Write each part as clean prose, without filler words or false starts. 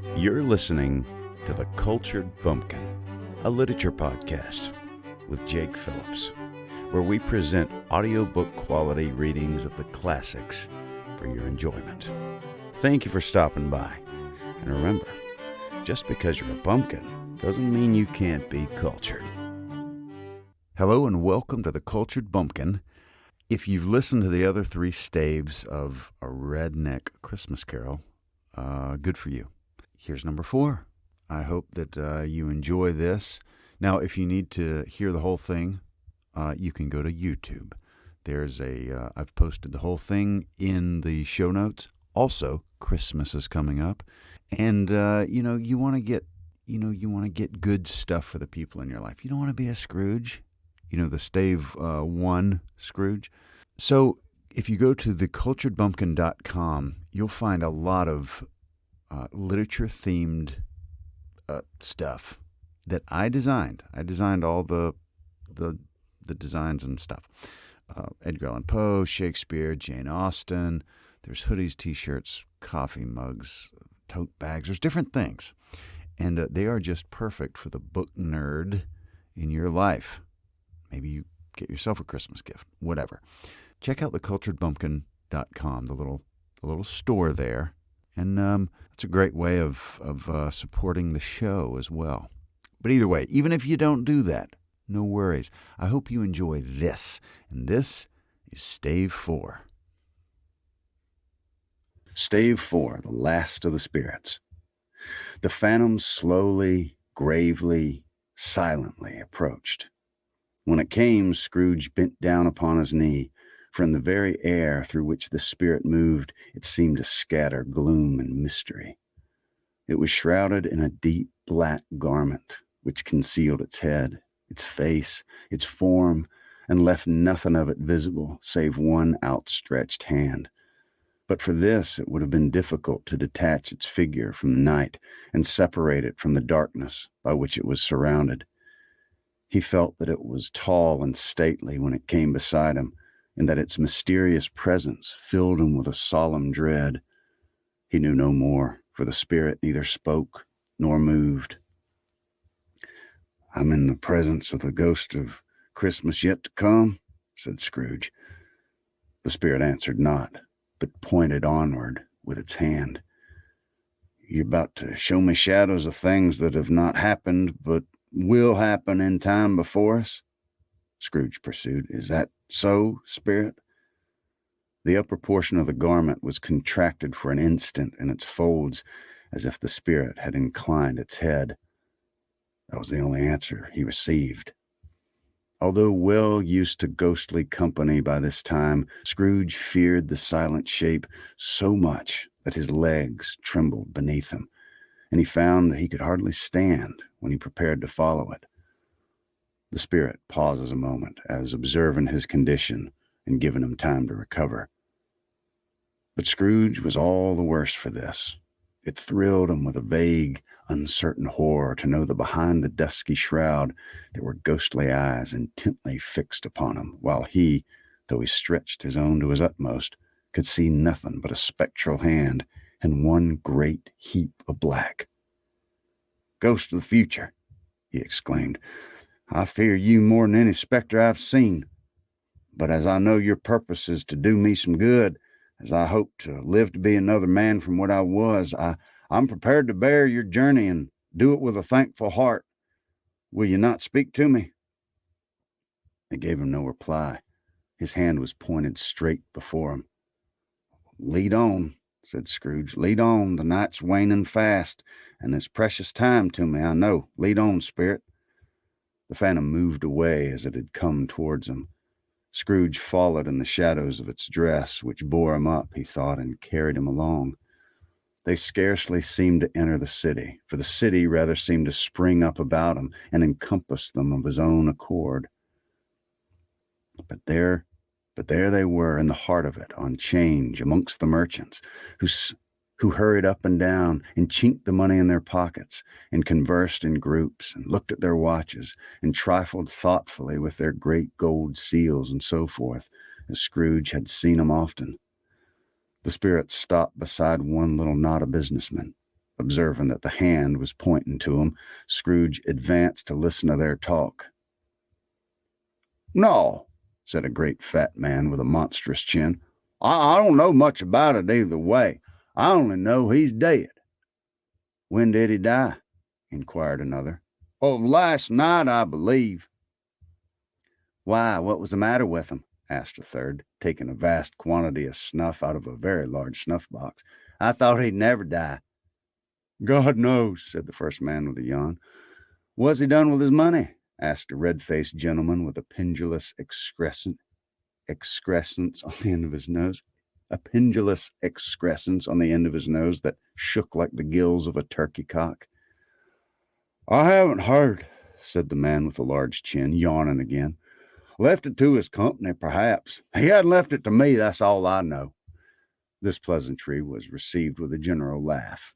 You're listening to The Cultured Bumpkin, a literature podcast with Jake Phillips, where we present audiobook quality readings of the classics for your enjoyment. Thank you for stopping by. And remember, just because you're a bumpkin doesn't mean you can't be cultured. Hello and welcome to The Cultured Bumpkin. If you've listened to the other three staves of A Redneck Christmas Carol, good for you. Here's number 4. I hope that you enjoy this. Now, if you need to hear the whole thing, you can go to YouTube. I've posted the whole thing in the show notes. Also, Christmas is coming up, and you want to get good stuff for the people in your life. You don't want to be a Scrooge, the Stave 1 Scrooge. So, if you go to theculturedbumpkin.com, you'll find a lot of literature-themed stuff that I designed. I designed all the designs and stuff. Edgar Allan Poe, Shakespeare, Jane Austen. There's hoodies, T-shirts, coffee mugs, tote bags. There's different things. And they are just perfect for the book nerd in your life. Maybe you get yourself a Christmas gift, whatever. Check out theculturedbumpkin.com, the little store there. And it's a great way of supporting the show as well. But either way, even if you don't do that, no worries. I hope you enjoy this. And this is Stave 4. Stave 4, The Last of the Spirits. The phantom slowly, gravely, silently approached. When it came, Scrooge bent down upon his knee. For in the very air through which the spirit moved, it seemed to scatter gloom and mystery. It was shrouded in a deep black garment, which concealed its head, its face, its form, and left nothing of it visible, save one outstretched hand. But for this, it would have been difficult to detach its figure from the night and separate it from the darkness by which it was surrounded. He felt that it was tall and stately when it came beside him, and that its mysterious presence filled him with a solemn dread. He knew no more, for the spirit neither spoke nor moved. "I'm in the presence of the ghost of Christmas yet to come," said Scrooge. The spirit answered not, but pointed onward with its hand. "You're about to show me shadows of things that have not happened, but will happen in time before us?" Scrooge pursued. "Is that so, spirit?" The upper portion of the garment was contracted for an instant in its folds, as if the spirit had inclined its head. That was the only answer he received. Although well used to ghostly company by this time, Scrooge feared the silent shape so much that his legs trembled beneath him, and he found that he could hardly stand when he prepared to follow it. The spirit pauses a moment, as observing his condition and giving him time to recover. But Scrooge was all the worse for this. It thrilled him with a vague, uncertain horror to know that behind the dusky shroud there were ghostly eyes intently fixed upon him, while he, though he stretched his own to his utmost, could see nothing but a spectral hand and one great heap of black. "Ghost of the future," he exclaimed, "I fear you more than any specter I've seen. But as I know your purpose is to do me some good, as I hope to live to be another man from what I was, I'm prepared to bear your journey and do it with a thankful heart. Will you not speak to me?" They gave him no reply. His hand was pointed straight before him. "Lead on," said Scrooge. "Lead on. The night's waning fast, and it's precious time to me, I know. Lead on, spirit." The phantom moved away as it had come towards him. Scrooge followed in the shadows of its dress, which bore him up, he thought, and carried him along. They scarcely seemed to enter the city, for the city rather seemed to spring up about him and encompass them of his own accord. But there they were in the heart of it, on 'change, amongst the merchants, who hurried up and down and chinked the money in their pockets and conversed in groups and looked at their watches and trifled thoughtfully with their great gold seals and so forth, as Scrooge had seen them often. The spirit stopped beside one little knot of businessmen, Observing that the hand was pointing to him, Scrooge advanced to listen to their talk. "No," said a great fat man with a monstrous chin. I don't know much about it either way. I only know he's dead." "When did he die?" inquired another. "Oh, last night, I believe." "Why, what was the matter with him?" asked a third, taking a vast quantity of snuff out of a very large snuff box. "I thought he'd never die." "God knows," said the first man with a yawn. "What's he done with his money?" asked a red-faced gentleman with a pendulous excrescence on the end of his nose. A pendulous excrescence on the end of his nose that shook like the gills of a turkey cock. "I haven't heard," said the man with the large chin, yawning again. "Left it to his company, perhaps. He hadn't left it to me, that's all I know." This pleasantry was received with a general laugh.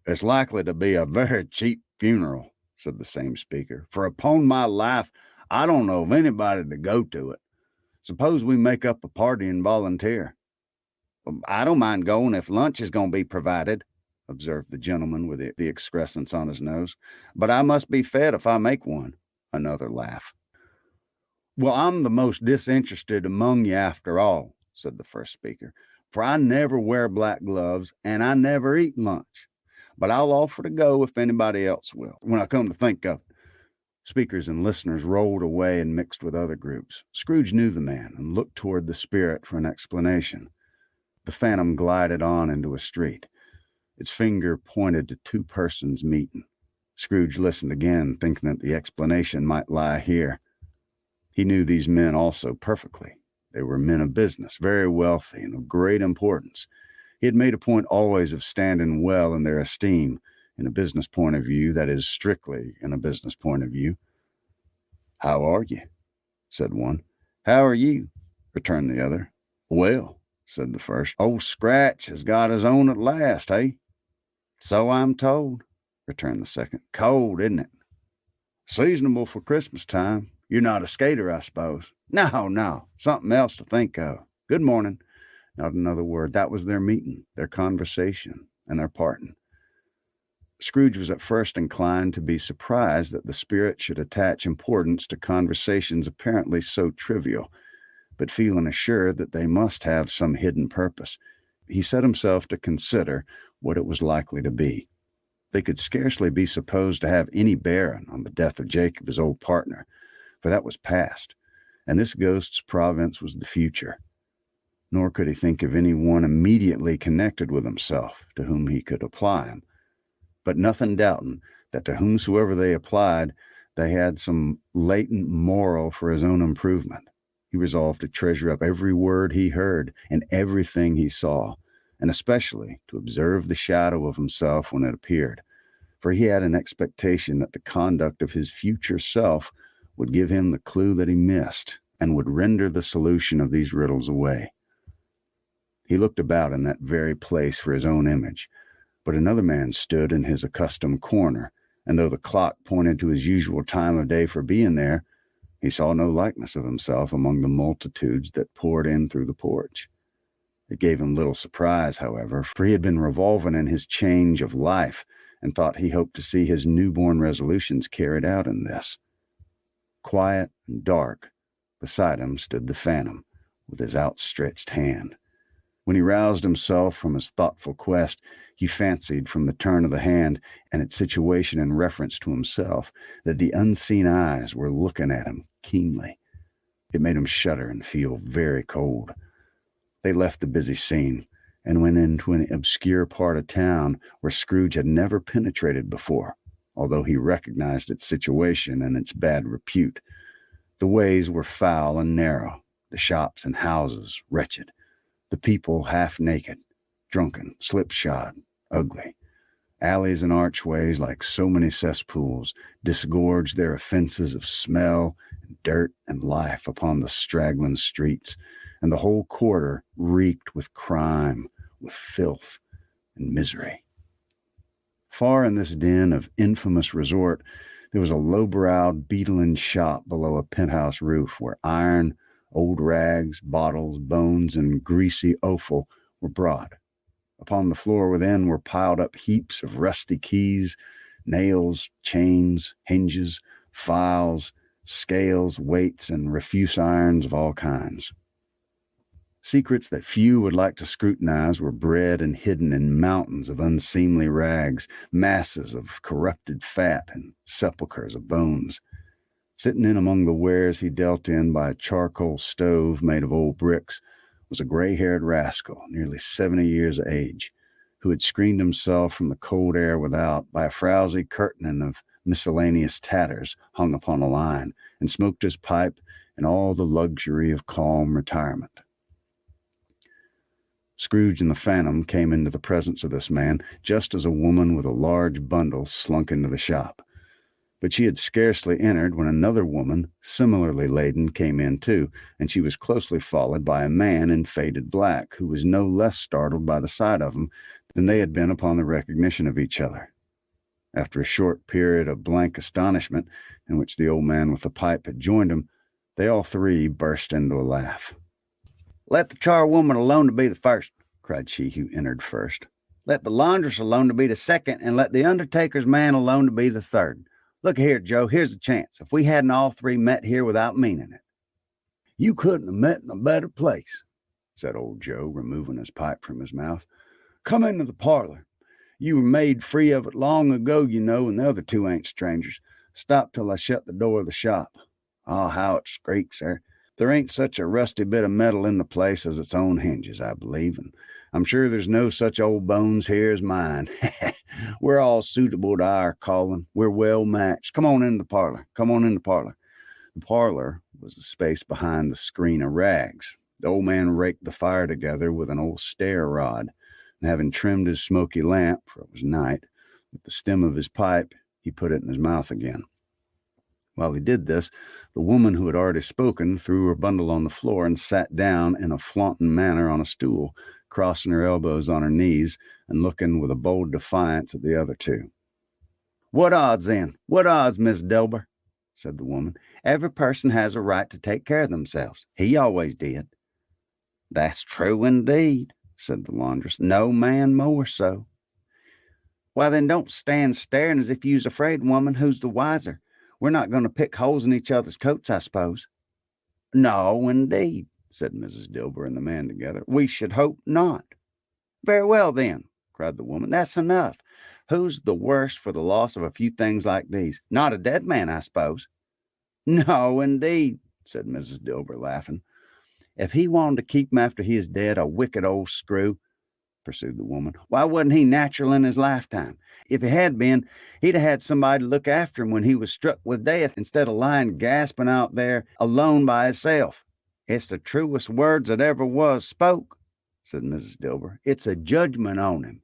"It's likely to be a very cheap funeral," said the same speaker, "for upon my life, I don't know of anybody to go to it. Suppose we make up a party and volunteer." "I don't mind going if lunch is going to be provided," observed the gentleman with the excrescence on his nose. "But I must be fed if I make one." Another laugh. "Well, I'm the most disinterested among you after all," said the first speaker, "for I never wear black gloves and I never eat lunch. But I'll offer to go if anybody else will, when I come to think of it." Speakers and listeners rolled away and mixed with other groups. Scrooge knew the man and looked toward the spirit for an explanation. The phantom glided on into a street. Its finger pointed to two persons meeting. Scrooge listened again, thinking that the explanation might lie here. He knew these men also perfectly. They were men of business, very wealthy and of great importance. He had made a point always of standing well in their esteem, in a business point of view, that is, strictly in a business point of view. "How are you?" said one. "How are you?" returned the other. "Well," said the first, "Old Scratch has got his own at last, eh?" "So I'm told," returned the second. "Cold, isn't it?" "Seasonable for Christmas time. You're not a skater, I suppose?" No, something else to think of. Good morning." Not another word. That was their meeting, their conversation, and their parting. Scrooge was at first inclined to be surprised that the spirit should attach importance to conversations apparently so trivial, but feeling assured that they must have some hidden purpose, he set himself to consider what it was likely to be. They could scarcely be supposed to have any bearing on the death of Jacob, his old partner, for that was past, and this ghost's province was the future. Nor could he think of any one immediately connected with himself to whom he could apply him. But nothing doubting that to whomsoever they applied, they had some latent moral for his own improvement. He resolved to treasure up every word he heard and everything he saw, and especially to observe the shadow of himself when it appeared, for he had an expectation that the conduct of his future self would give him the clue that he missed and would render the solution of these riddles away. He looked about in that very place for his own image, but another man stood in his accustomed corner, and though the clock pointed to his usual time of day for being there, he saw no likeness of himself among the multitudes that poured in through the porch. It gave him little surprise, however, for he had been revolving in his change of life, and thought he hoped to see his newborn resolutions carried out in this. Quiet and dark, beside him stood the phantom, with his outstretched hand. When he roused himself from his thoughtful quest, he fancied from the turn of the hand and its situation in reference to himself that the unseen eyes were looking at him keenly. It made him shudder and feel very cold. They left the busy scene and went into an obscure part of town where Scrooge had never penetrated before, although he recognized its situation and its bad repute. The ways were foul and narrow, the shops and houses wretched, the people half naked, drunken, slipshod, ugly. Alleys and archways, like so many cesspools, disgorged their offenses of smell, and dirt, and life upon the straggling streets, and the whole quarter reeked with crime, with filth, and misery. Far in this den of infamous resort, there was a low-browed, beetling shop below a penthouse roof where iron, old rags, bottles, bones, and greasy offal were brought. Upon the floor within were piled up heaps of rusty keys, nails, chains, hinges, files, scales, weights, and refuse irons of all kinds. Secrets that few would like to scrutinize were bred and hidden in mountains of unseemly rags, masses of corrupted fat, and sepulchres of bones. Sitting in among the wares he dealt in by a charcoal stove made of old bricks was a gray-haired rascal, nearly 70 years of age, who had screened himself from the cold air without by a frowsy curtaining of miscellaneous tatters hung upon a line, and smoked his pipe in all the luxury of calm retirement. Scrooge and the Phantom came into the presence of this man just as a woman with a large bundle slunk into the shop. But she had scarcely entered when another woman, similarly laden, came in too, and she was closely followed by a man in faded black, who was no less startled by the sight of them than they had been upon the recognition of each other. After a short period of blank astonishment, in which the old man with the pipe had joined him, they all three burst into a laugh. "Let the charwoman alone to be the first," cried she who entered first. "Let the laundress alone to be the second, and let the undertaker's man alone to be the third. Look here, Joe, here's a chance. If we hadn't all three met here without meaning it." "You couldn't have met in a better place," said old Joe, removing his pipe from his mouth. "Come into the parlor. You were made free of it long ago, you know, and the other two ain't strangers. Stop till I shut the door of the shop. Ah, how it squeaks, sir. There ain't such a rusty bit of metal in the place as its own hinges, I believe, and I'm sure there's no such old bones here as mine. We're all suitable to our calling. We're well matched. Come on in the parlor. Come on in the parlor." The parlor was the space behind the screen of rags. The old man raked the fire together with an old stair rod, and having trimmed his smoky lamp, for it was night, with the stem of his pipe, he put it in his mouth again. While he did this, the woman who had already spoken threw her bundle on the floor and sat down in a flaunting manner on a stool, crossing her elbows on her knees and looking with a bold defiance at the other two. "What odds, then? What odds, Miss Delbert?" said the woman. "Every person has a right to take care of themselves. He always did." "That's true indeed," said the laundress. "No man more so." "Why, then don't stand staring as if you was afraid, woman. Who's the wiser? We're not going to pick holes in each other's coats, I suppose." "No, indeed," said Mrs. Dilber and the man together. "We should hope not." "Very well, then," cried the woman. "That's enough. Who's the worse for the loss of a few things like these? Not a dead man, I suppose." "No, indeed," said Mrs. Dilber, laughing. "If he wanted to keep him after he is dead, a wicked old screw," pursued the woman. "Why wasn't he natural in his lifetime? If he had been, he'd have had somebody to look after him when he was struck with death, instead of lying gasping out there alone by himself." "It's the truest words that ever was spoke," said Mrs. Dilber. "It's a judgment on him."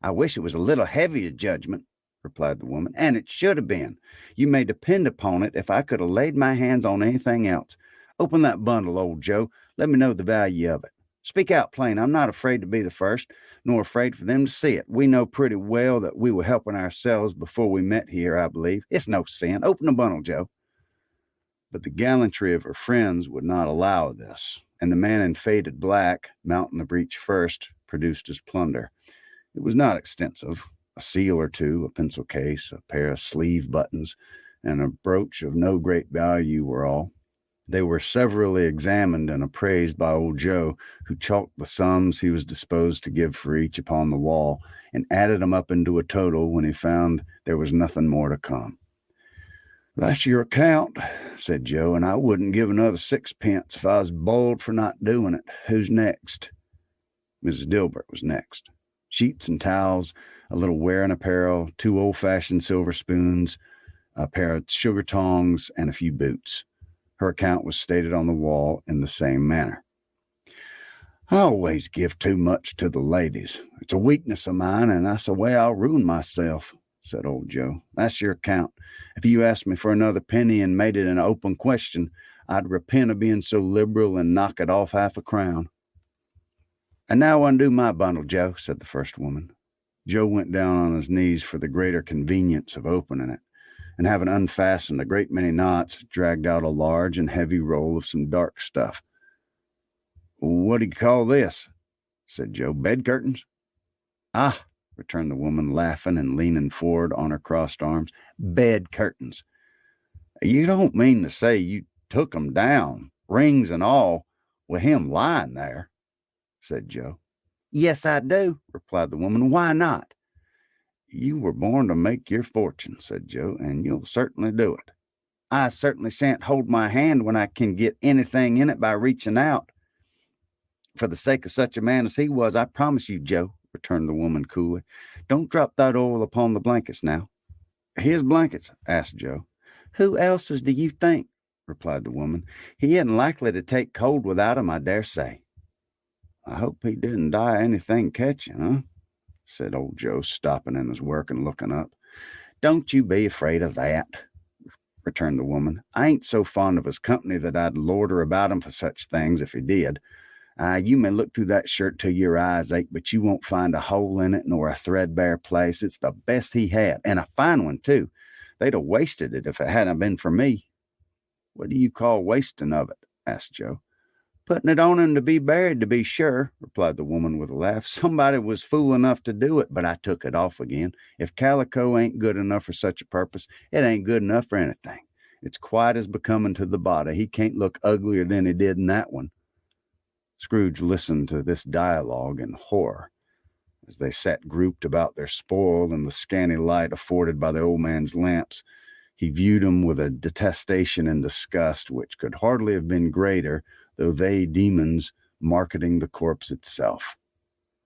"I wish it was a little heavy a judgment," replied the woman, "and it should have been. You may depend upon it if I could have laid my hands on anything else. Open that bundle, old Joe. Let me know the value of it. Speak out plain. I'm not afraid to be the first, nor afraid for them to see it. We know pretty well that we were helping ourselves before we met here, I believe. It's no sin. Open the bundle, Joe." But the gallantry of her friends would not allow this, and the man in faded black, mounting the breech first, produced his plunder. It was not extensive. A seal or two, a pencil case, a pair of sleeve buttons, and a brooch of no great value were all. They were severally examined and appraised by old Joe, who chalked the sums he was disposed to give for each upon the wall, and added them up into a total when he found there was nothing more to come. "That's your account," said Joe, "and I wouldn't give another 6pence if I was boiled for not doing it. Who's next?" Mrs. Dilbert was next. Sheets and towels, a little wearing apparel, 2 old-fashioned silver spoons, a pair of sugar tongs, and a few boots. Her account was stated on the wall in the same manner. "I always give too much to the ladies. It's a weakness of mine, and that's the way I'll ruin myself," said old Joe. "That's your account. If you asked me for another penny and made it an open question, I'd repent of being so liberal and knock it off 1/2 a crown." "And now undo my bundle, Joe," said the first woman. Joe went down on his knees for the greater convenience of opening it, and having unfastened a great many knots, dragged out a large and heavy roll of some dark stuff. "What do you call this?" said Joe. Bed curtains? Ah, returned the woman, laughing and leaning forward on her crossed arms. Bed curtains. You don't mean to say you took 'em down, rings and all, with him lying there, said Joe. Yes, I do, replied the woman. Why not? You were born to make your fortune, said Joe, and you'll certainly do it. I certainly shan't hold my hand when I can get anything in it by reaching out. For the sake of such a man as he was, I promise you, Joe, returned the woman coolly. Don't drop that oil upon the blankets now. His blankets? Asked Joe. Who else's do you think? Replied the woman. He isn't likely to take cold without 'em, I dare say. I hope he didn't die anything catching, huh? Said old Joe, stopping in his work and looking up. Don't you be afraid of that, returned the woman. I ain't so fond of his company that I'd lorder about him for such things if he did. You may look through that shirt till your eyes ache, but you won't find a hole in it nor a threadbare place. It's the best he had, and a fine one, too. They'd have wasted it if it hadn't been for me. What do you call wasting of it? Asked Joe. Putting it on him to be buried, to be sure, replied the woman with a laugh. Somebody was fool enough to do it, but I took it off again. If calico ain't good enough for such a purpose, it ain't good enough for anything. It's quite as becoming to the body. He can't look uglier than he did in that one. Scrooge listened to this dialogue in horror, as they sat grouped about their spoil in the scanty light afforded by the old man's lamps. He viewed them with a detestation and disgust which could hardly have been greater, though they, demons, marketing the corpse itself.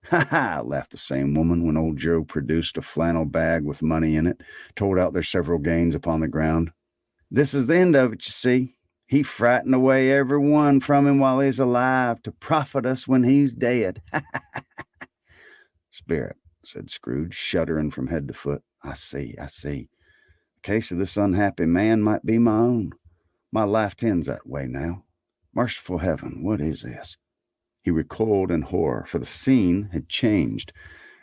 Ha ha, laughed the same woman when old Joe produced a flannel bag with money in it, told out their several gains upon the ground. This is the end of it, you see. He frightened away every one from him while he's alive to profit us when he's dead. Spirit, said Scrooge, shuddering from head to foot. I see. The case of this unhappy man might be my own. My life tends that way now. Merciful heaven, what is this? He recoiled in horror, for the scene had changed,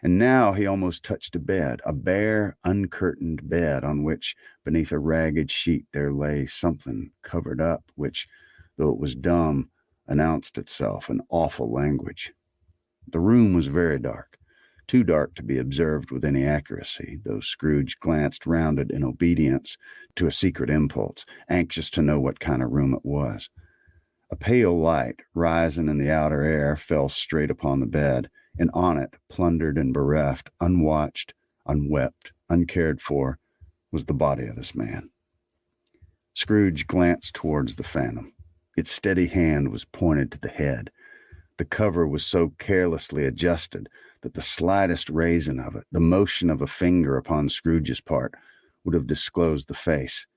and now he almost touched a bed, a bare, uncurtained bed on which, beneath a ragged sheet, there lay something covered up, which, though it was dumb, announced itself in awful language. The room was very dark, too dark to be observed with any accuracy, though Scrooge glanced round it in obedience to a secret impulse, anxious to know what kind of room it was. A pale light, rising in the outer air, fell straight upon the bed, and on it, plundered and bereft, unwatched, unwept, uncared for, was the body of this man. Scrooge glanced towards the phantom. Its steady hand was pointed to the head. The cover was so carelessly adjusted that the slightest raising of it, the motion of a finger upon Scrooge's part, would have disclosed the face.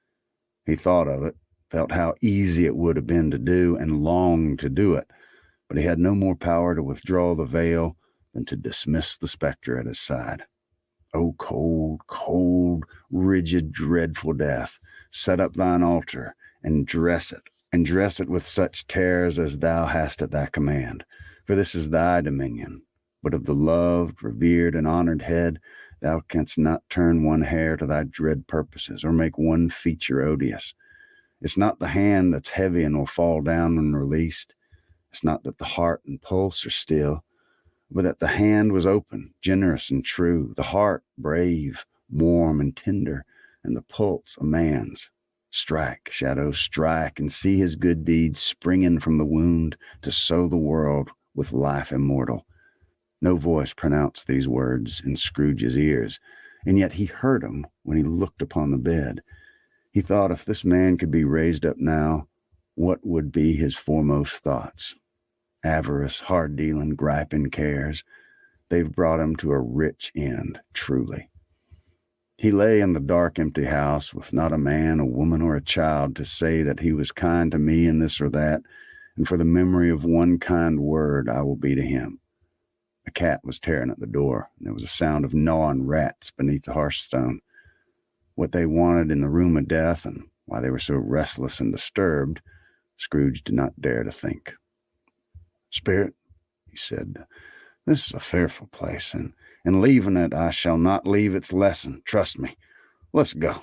He thought of it, felt how easy it would have been to do, and longed to do it, but he had no more power to withdraw the veil than to dismiss the spectre at his side. O cold, cold, rigid, dreadful death, set up thine altar, and dress it with such terrors as thou hast at thy command, for this is thy dominion. But of the loved, revered, and honored head, thou canst not turn one hair to thy dread purposes, or make one feature odious. It's not the hand that's heavy and will fall down when released. It's not that the heart and pulse are still, but that the hand was open, generous and true, the heart brave, warm and tender, and the pulse a man's. Strike, shadow, strike, and see his good deeds springing from the wound to sow the world with life immortal. No voice pronounced these words in Scrooge's ears, and yet he heard them when he looked upon the bed. He thought if this man could be raised up now, what would be his foremost thoughts? Avarice, hard-dealing, griping cares. They've brought him to a rich end, truly. He lay in the dark, empty house with not a man, a woman, or a child to say that he was kind to me in this or that, and for the memory of one kind word I will be to him. A cat was tearing at the door, and there was a sound of gnawing rats beneath the hearthstone. What they wanted in the room of death, and why they were so restless and disturbed, Scrooge did not dare to think. Spirit, he said, this is a fearful place, and in leaving it I shall not leave its lesson, trust me. Let's go.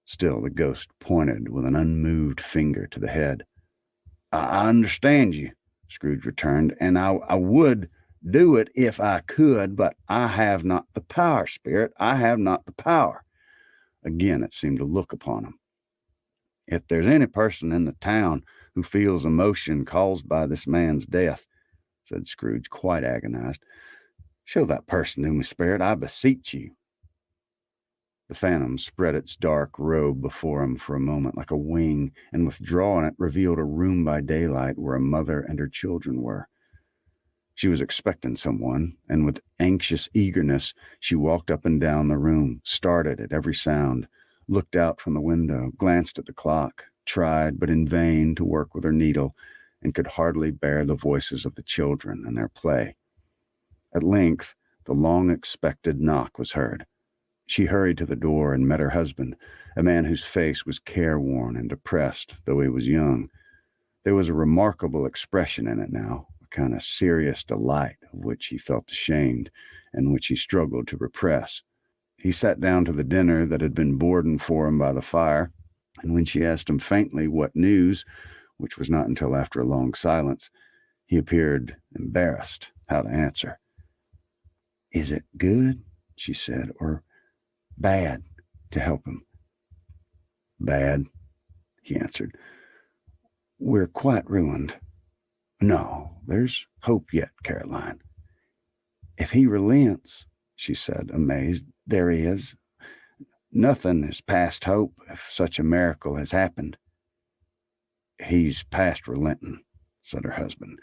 Still the ghost pointed with an unmoved finger to the head. I understand you, Scrooge returned, and I would do it if I could, but I have not the power, Spirit. I have not the power. Again, it seemed to look upon him. If there's any person in the town who feels emotion caused by this man's death, said Scrooge, quite agonized, show that person to me, Spirit, I beseech you. The phantom spread its dark robe before him for a moment like a wing, and withdrawing it revealed a room by daylight where a mother and her children were. She was expecting someone, and with anxious eagerness she walked up and down the room, started at every sound, looked out from the window, glanced at the clock, tried, but in vain, to work with her needle, and could hardly bear the voices of the children and their play. At length the long-expected knock was heard. She hurried to the door and met her husband, a man whose face was careworn and depressed, though he was young. There was a remarkable expression in it now, a kind of serious delight of which he felt ashamed and which he struggled to repress. He sat down to the dinner that had been boarded for him by the fire, and when she asked him faintly what news, which was not until after a long silence, he appeared embarrassed how to answer. "Is it good," she said, "or bad to help him?" "Bad," he answered. "We're quite ruined." "No, there's hope yet, Caroline." "If he relents," she said, amazed, "there is. Nothing is past hope if such a miracle has happened." "He's past relenting," said her husband.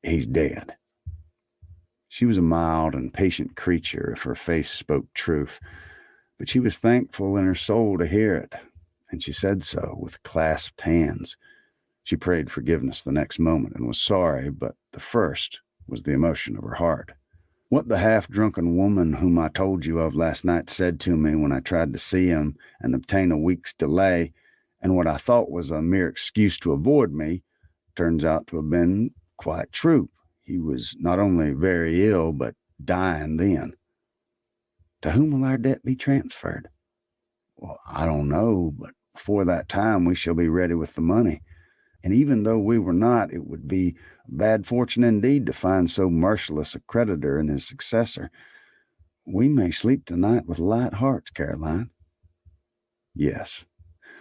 "He's dead." She was a mild and patient creature if her face spoke truth, but she was thankful in her soul to hear it, and she said so with clasped hands. She prayed forgiveness the next moment and was sorry, but the first was the emotion of her heart. "What the half-drunken woman whom I told you of last night said to me when I tried to see him and obtain a week's delay, and what I thought was a mere excuse to avoid me, turns out to have been quite true. He was not only very ill, but dying then." "To whom will our debt be transferred?" "Well, I don't know, but before that time we shall be ready with the money. And even though we were not, it would be bad fortune indeed to find so merciless a creditor in his successor. We may sleep tonight with light hearts, Caroline." Yes,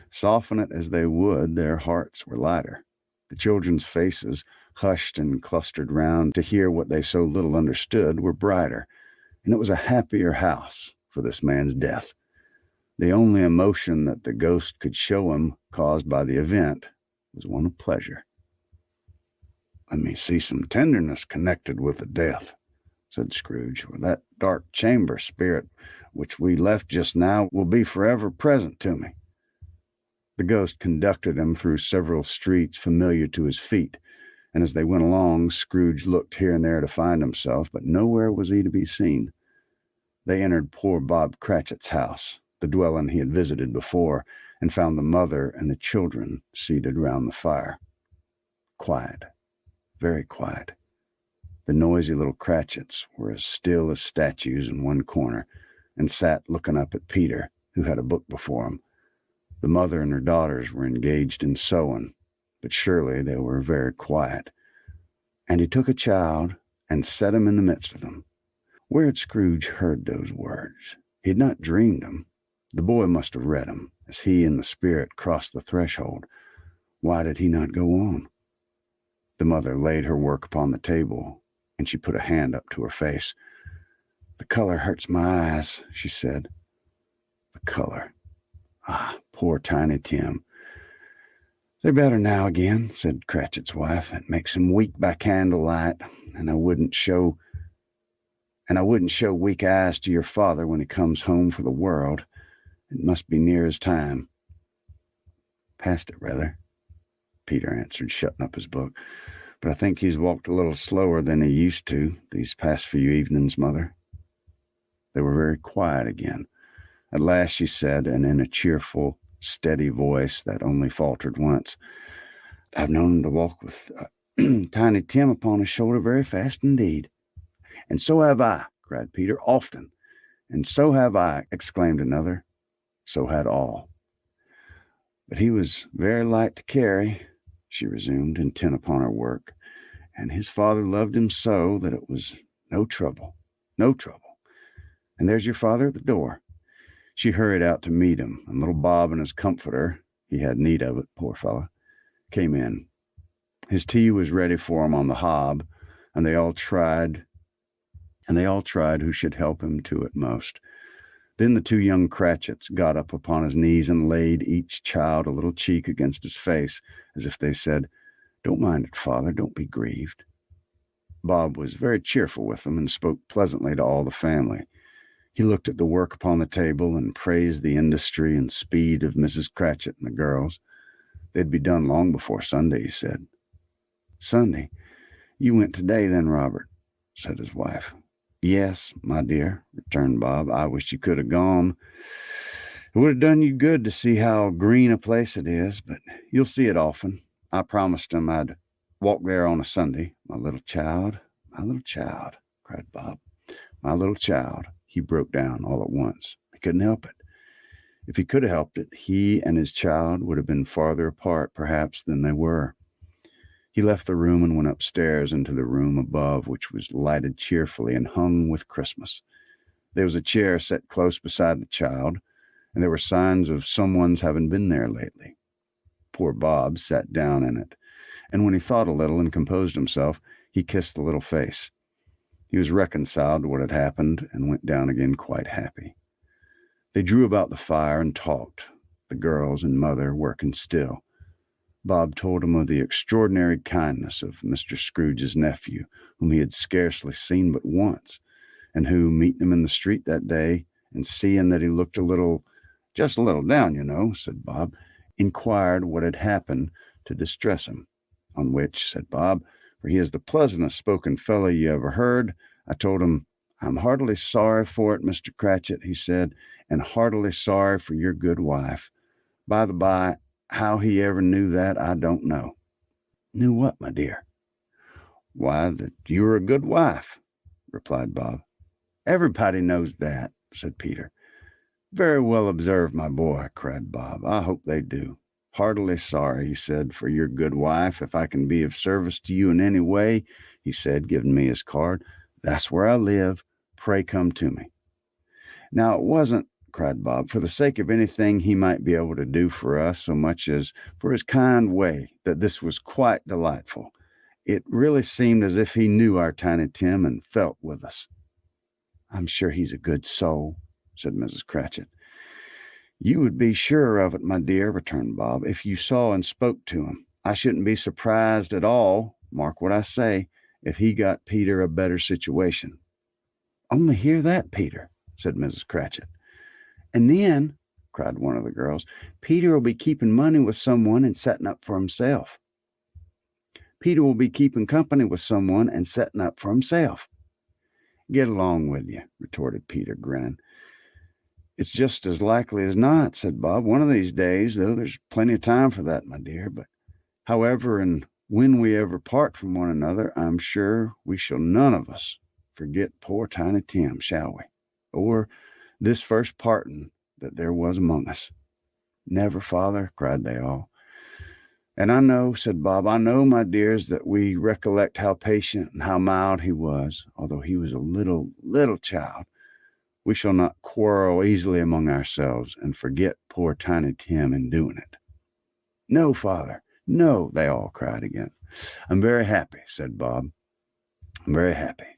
soften it as they would, their hearts were lighter. The children's faces, hushed and clustered round to hear what they so little understood, were brighter, and it was a happier house for this man's death. The only emotion that the ghost could show him, caused by the event, was one of pleasure. "Let me see some tenderness connected with the death," said Scrooge, "or that dark chamber spirit which we left just now will be forever present to me." The ghost conducted him through several streets familiar to his feet, and as they went along, Scrooge looked here and there to find himself, but nowhere was he to be seen. They entered poor Bob Cratchit's house, the dwelling he had visited before, and found the mother and the children seated round the fire. Quiet, very quiet. The noisy little Cratchits were as still as statues in one corner, and sat looking up at Peter, who had a book before him. The mother and her daughters were engaged in sewing, but surely they were very quiet. And he took a child and set him in the midst of them. Where had Scrooge heard those words? He had not dreamed them. The boy must have read them, as he and the spirit crossed the threshold. Why did he not go on? The mother laid her work upon the table, and she put a hand up to her face. "The color hurts my eyes," she said. The color. Ah, poor Tiny Tim. "They're better now again," said Cratchit's wife. "It makes him weak by candlelight, and I wouldn't show weak eyes to your father when he comes home for the world. It must be near his time." "Past it, rather," Peter answered, shutting up his book. "But I think he's walked a little slower than he used to these past few evenings, Mother." They were very quiet again. At last she said, and in a cheerful, steady voice that only faltered once, "I've known him to walk with Tiny Tim upon his shoulder very fast indeed." "And so have I," cried Peter, "often." "And so have I," exclaimed another. So had all. "But he was very light to carry," she resumed, intent upon her work, and his father loved him so that it was no trouble, no trouble. And there's your father at the door." She hurried out to meet him, and little Bob and his comforter, he had need of it, poor fellow, came in. His tea was ready for him on the hob, and they all tried who should help him to it most. Then the two young Cratchits got up upon his knees and laid each child a little cheek against his face, as if they said, "Don't mind it, father, don't be grieved." Bob was very cheerful with them and spoke pleasantly to all the family. He looked at the work upon the table and praised the industry and speed of Mrs. Cratchit and the girls. They'd be done long before Sunday, he said. "Sunday? You went today then, Robert?" said his wife. "Yes, my dear," returned Bob. "I wish you could have gone. It would have done you good to see how green a place it is, but you'll see it often. I promised him I'd walk there on a Sunday. My little child, cried Bob. "My little child." He broke down all at once. He couldn't help it. If he could have helped it, he and his child would have been farther apart, perhaps, than they were. He left the room and went upstairs into the room above, which was lighted cheerfully and hung with Christmas. There was a chair set close beside the child, and there were signs of someone's having been there lately. Poor Bob sat down in it, and when he thought a little and composed himself, he kissed the little face. He was reconciled to what had happened and went down again quite happy. They drew about the fire and talked, the girls and mother working still. Bob told him of the extraordinary kindness of Mr. Scrooge's nephew, whom he had scarcely seen but once, and who, meeting him in the street that day, and seeing that he looked just a little down, you know, said Bob, inquired what had happened to distress him. On which, said Bob, for he is the pleasantest spoken fellow you ever heard, I told him, "I'm heartily sorry for it, Mr. Cratchit," he said, "and heartily sorry for your good wife. By the by, how he ever knew that, I don't know." "Knew what, my dear?" "Why, that you were a good wife," replied Bob. "Everybody knows that," said Peter. "Very well observed, my boy," cried Bob. "I hope they do. Heartily sorry," he said, "for your good wife. If I can be of service to you in any way," he said, giving me his card, "that's where I live. Pray come to me." Now, it wasn't, cried Bob, for the sake of anything he might be able to do for us so much as for his kind way that this was quite delightful. It really seemed as if he knew our Tiny Tim and felt with us. "I'm sure he's a good soul," said Mrs. Cratchit. "You would be sure of it, my dear," returned Bob, "if you saw and spoke to him. I shouldn't be surprised at all, mark what I say, if he got Peter a better situation." "Only hear that, Peter," said Mrs. Cratchit. "And then," cried one of the girls, "Peter will be keeping money with someone and setting up for himself." "Peter will be keeping company with someone and setting up for himself." "Get along with you," retorted Peter, grinning. "It's just as likely as not," said Bob. "One of these days, though there's plenty of time for that, my dear. But however, and when we ever part from one another, I'm sure we shall none of us forget poor Tiny Tim, shall we? Or this first parting that there was among us." "Never, father," cried they all. "And I know," said Bob, "I know, my dears, that we recollect how patient and how mild he was, although he was a little child. We shall not quarrel easily among ourselves and forget poor Tiny Tim in doing it." "No, father, no," they all cried again. "I'm very happy," said Bob. "I'm very happy."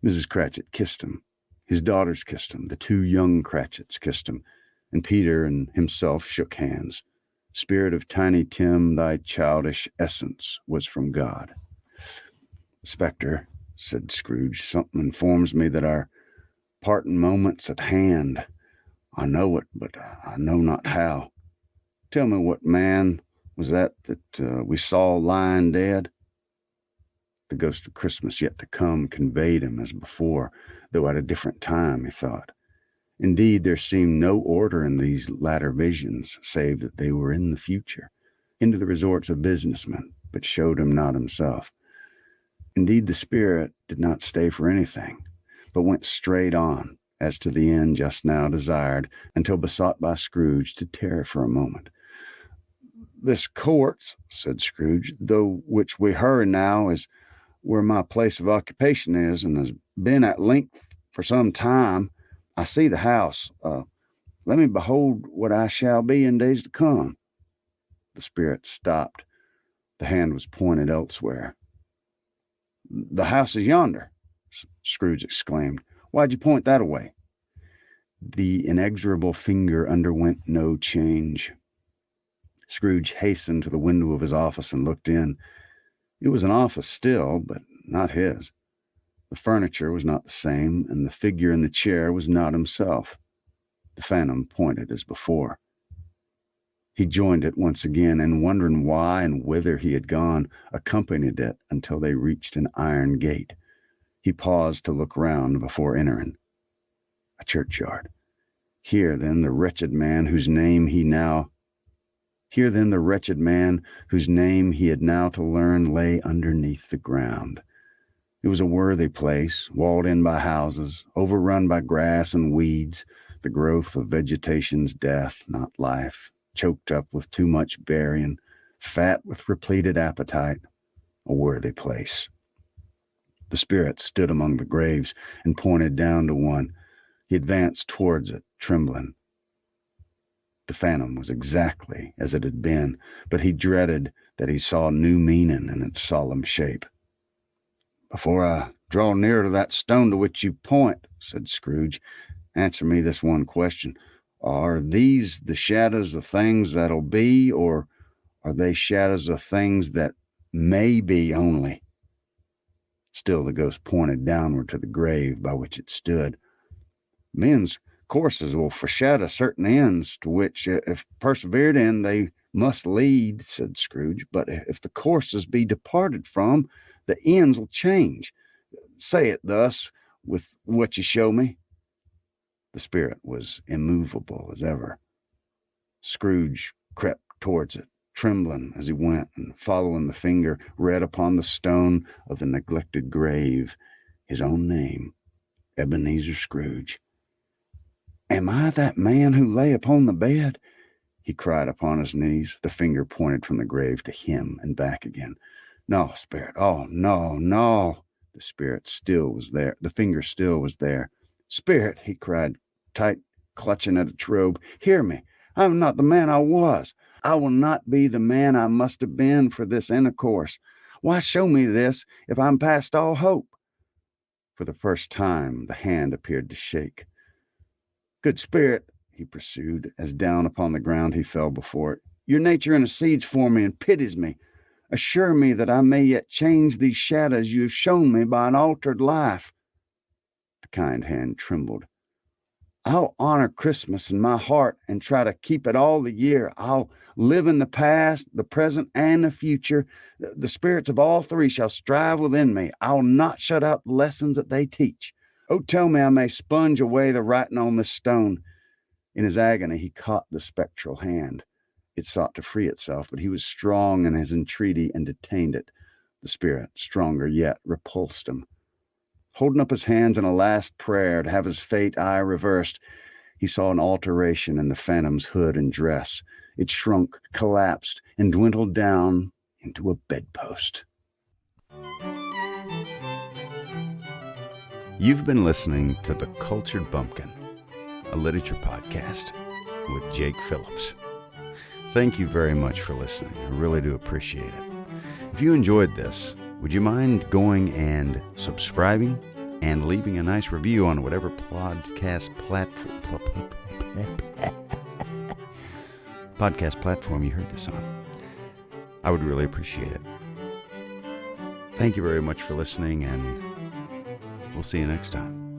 Mrs. Cratchit kissed him. His daughters kissed him. The two young Cratchits kissed him, and Peter and himself shook hands. "Spirit of Tiny Tim, thy childish essence was from God." "Spectre," said Scrooge, "something informs me that our parting moment's at hand. I know it, but I know not how. Tell me, what man was that we saw lying dead?" The ghost of Christmas yet to come conveyed him as before, though at a different time, he thought. Indeed, there seemed no order in these latter visions, save that they were in the future, into the resorts of businessmen, but showed him not himself. Indeed, the spirit did not stay for anything, but went straight on, as to the end just now desired, until besought by Scrooge to tarry for a moment. "This courts," said Scrooge, "though which we hurry now, is where my place of occupation is and has been at length for some time. I see the house. Let me behold what I shall be in days to come." The spirit stopped. The hand was pointed elsewhere. "The house is yonder," Scrooge exclaimed. "Why'd you point that away?" The inexorable finger underwent no change. Scrooge hastened to the window of his office and looked in. It was an office still, but not his. The furniture was not the same, and the figure in the chair was not himself. The phantom pointed as before. He joined it once again, and wondering why and whither he had gone, accompanied it until they reached an iron gate. He paused to look round before entering. A churchyard. Here then the wretched man whose name he had now to learn lay underneath the ground. It was a worthy place, walled in by houses, overrun by grass and weeds, the growth of vegetation's death, not life, choked up with too much burying, fat with repleted appetite, a worthy place. The spirit stood among the graves and pointed down to one. He advanced towards it, trembling. The phantom was exactly as it had been, but he dreaded that he saw new meaning in its solemn shape. "Before I draw near to that stone to which you point," said Scrooge, "answer me this one question. Are these the shadows of things that'll be, or are they shadows of things that may be only?" Still the ghost pointed downward to the grave by which it stood. "Men's courses will foreshadow certain ends to which, if persevered in, they must lead," said Scrooge. "But if the courses be departed from, the ends will change. Say it thus with what you show me." The spirit was immovable as ever. Scrooge crept towards it, trembling as he went, and following the finger, read upon the stone of the neglected grave his own name, Ebenezer Scrooge. "Am I that man who lay upon the bed?" he cried upon his knees. The finger pointed from the grave to him and back again. "No, spirit. Oh, no, no." The spirit still was there. The finger still was there. "Spirit," he cried, tight clutching at its robe, "hear me. I am not the man I was. I will not be the man I must have been for this intercourse. Why show me this if I'm past all hope?" For the first time, the hand appeared to shake. "Good spirit," he pursued, as down upon the ground he fell before it, "your nature intercedes for me and pities me. Assure me that I may yet change these shadows you have shown me by an altered life." The kind hand trembled. "I'll honor Christmas in my heart and try to keep it all the year. I'll live in the past, the present, and the future. The spirits of all three shall strive within me. I'll not shut out the lessons that they teach. Oh, tell me I may sponge away the writing on this stone." In his agony, he caught the spectral hand. It sought to free itself, but he was strong in his entreaty and detained it. The spirit, stronger yet, repulsed him. Holding up his hands in a last prayer to have his fate reversed, he saw an alteration in the phantom's hood and dress. It shrunk, collapsed, and dwindled down into a bedpost. You've been listening to The Cultured Bumpkin, a literature podcast with Jake Phillips. Thank you very much for listening. I really do appreciate it. If you enjoyed this, would you mind going and subscribing and leaving a nice review on whatever podcast platform you heard this on? I would really appreciate it. Thank you very much for listening, and we'll see you next time.